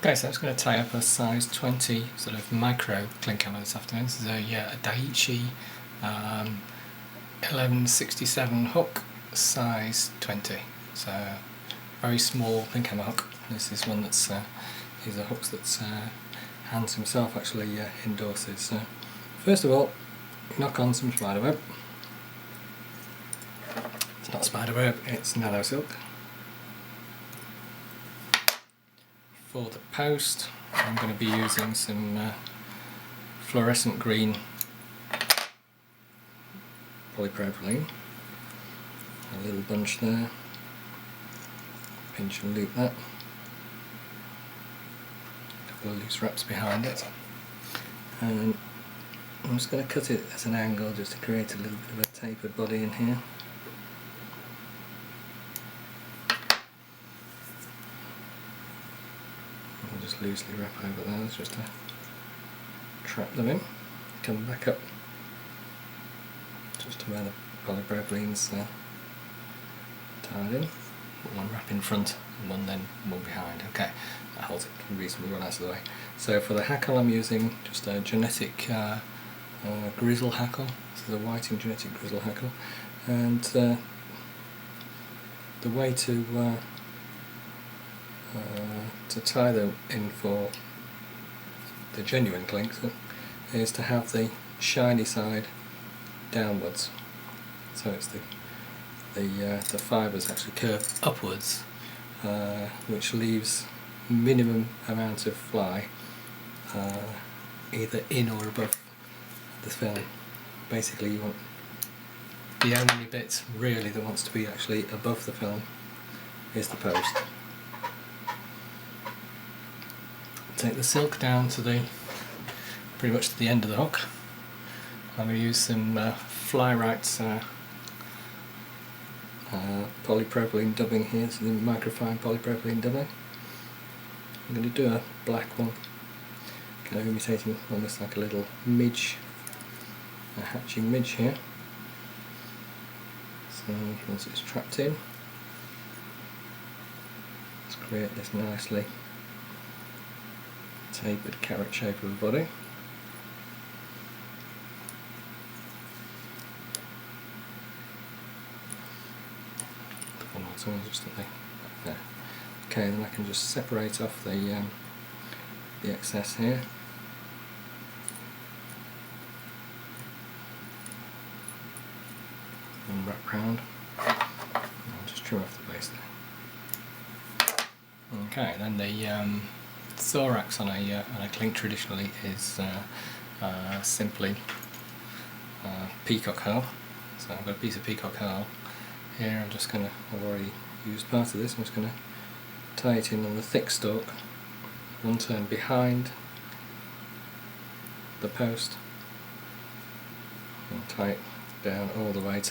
Okay, so I'm just going to tie up a size 20 sort of micro Klinkhamer this afternoon. This is a Daiichi 1167 hook, size 20. So very small Klinkhamer hook. This is one that's these are hooks that Hans himself actually endorses. So first of all, knock on some spiderweb. It's not spiderweb, it's nano silk. For the post, I'm going to be using some fluorescent green polypropylene. A little bunch there. Pinch and loop that. A couple of loose wraps behind it. And I'm just going to cut it at an angle just to create a little bit of a tapered body in here. I'll just loosely wrap over those just to trap them in. Come back up just to where the polypropylene's tied in. One wrap in front and one behind. Okay, that holds it reasonably well out of the way. So for the hackle I'm using just a genetic grizzle hackle. This is a whiting genetic grizzle hackle, and the way to tie them in for the genuine Klinks is to have the shiny side downwards, so it's the fibres actually curve upwards, which leaves minimum amount of fly either in or above the film. Basically you want the only bit really that wants to be actually above the film is the post. Take the silk down to pretty much to the end of the hook. I'm going to use some Fly Rights polypropylene dubbing here. This is the microfine polypropylene dubbing. I'm going to do a black one, kind of imitating almost like a little midge, a hatching midge here. So once it's trapped in, let's create this nicely tapered carrot shape of a body. One more time, just there. Okay, then I can just separate off the excess here. And wrap round. And I'll just trim off the base there. Okay, then the thorax on a Klink traditionally is simply peacock herl. So I've got a piece of peacock herl here. I've already used part of this. I'm just going to tie it in on the thick stalk, one turn behind the post, and tie it down all the way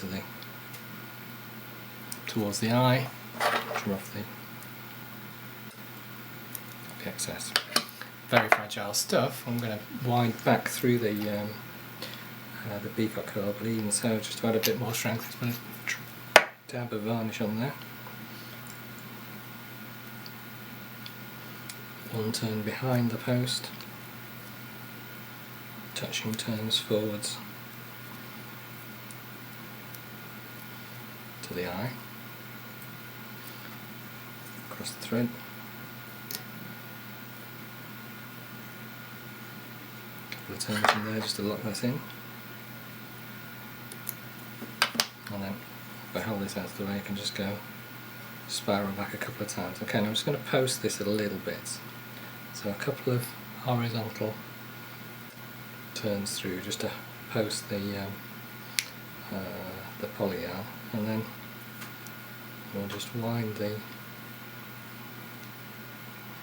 towards the eye. Trim off the excess. Very fragile stuff. I'm going to wind back through the peacock herl, but even so, just to add a bit more strength, I'm going to dab of varnish on there. One turn behind the post, touching turns forwards to the eye, across the thread. Couple of turns in there just to lock that in, and then if I hold this out of the way I can just go spiral back a couple of times. Okay, now I'm just going to post this a little bit. So a couple of horizontal turns through just to post the poly yarn, and then we'll just wind the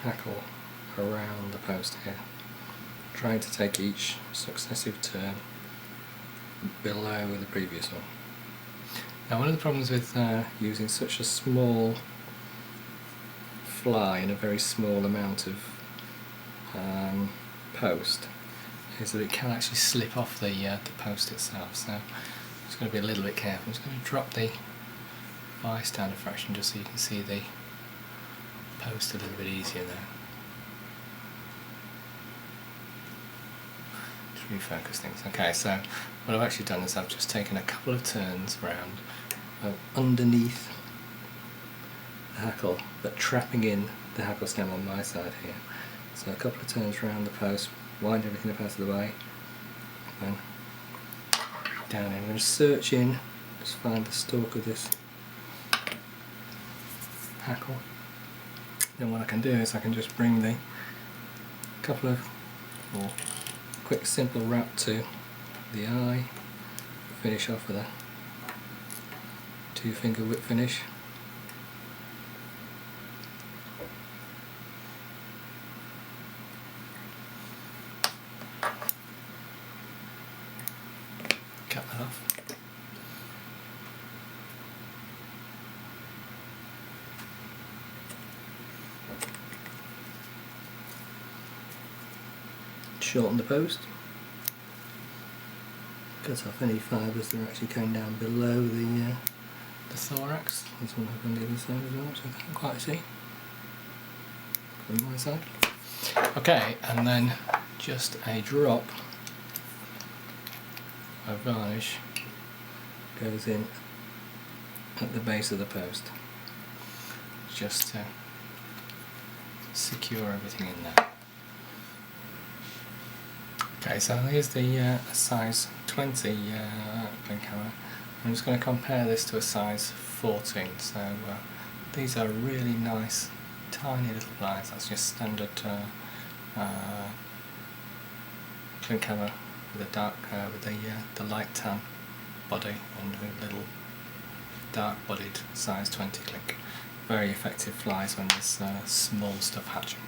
hackle around the post here, trying to take each successive turn below the previous one. Now, one of the problems with using such a small fly in a very small amount of post is that it can actually slip off the post itself, so I'm just going to be a little bit careful. I'm just going to drop the vice down a fraction just so you can see the post a little bit easier there. refocus things. Okay, so what I've actually done is I've just taken a couple of turns around underneath the hackle, but trapping in the hackle stem on my side here. So a couple of turns around the post, wind everything up out of the way, and then down in. I'm going to search in, just find the stalk of this hackle. Then what I can do is I can just bring the couple of quick simple wrap to the eye, finish off with a 2-finger whip finish. Cut that off. Shorten the post. Cut off any fibres that are actually coming down below the thorax. There's one over on the other side as well, which I can't quite see. On my side. Okay, and then just a drop of varnish goes in at the base of the post, just to secure everything in there. Okay, so here's the size 20 Klinkhamer. I'm just going to compare this to a size 14. So these are really nice, tiny little pliers. That's just standard Klinkhamer with a dark, with the light tan body and a little dark-bodied size 20 Klink. Very effective flies when there's small stuff hatching.